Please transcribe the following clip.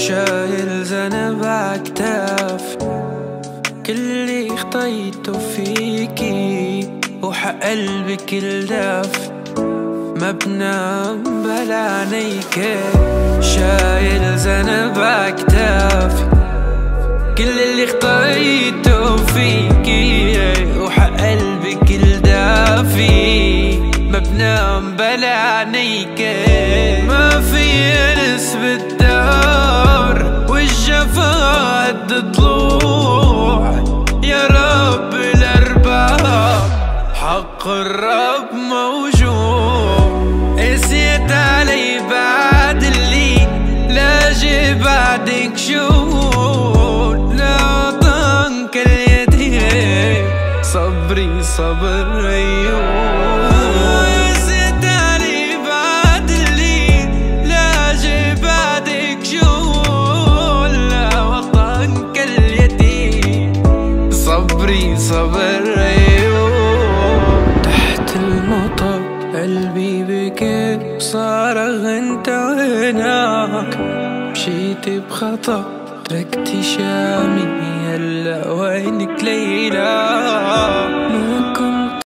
شايل ذنب عكتاف كل اللي خطيته فيكي وحق قلبك الداف ما بنام بلا عينيك. شايل ذنب عكتاف كل اللي خطيته فيكي وحق قلبك الدافي ما بنام بلا عينيك. ما في انس بالدار والجفا قد ضلوع يا رب الارباب حق الرب موجود. قسيت علي بعد اللي لاجي بعدك شهود لا طنك اليدين صبري صبر أيوب. قسيت علي بعد اللي لاجي بعدك شهود لا طنك اليدين صبري صبر أيوب. تحت المطر قلبي بكيت صارخ انت وينك مشيت بخطأ تركتي شامي هلا وينك ليلى. ما كنت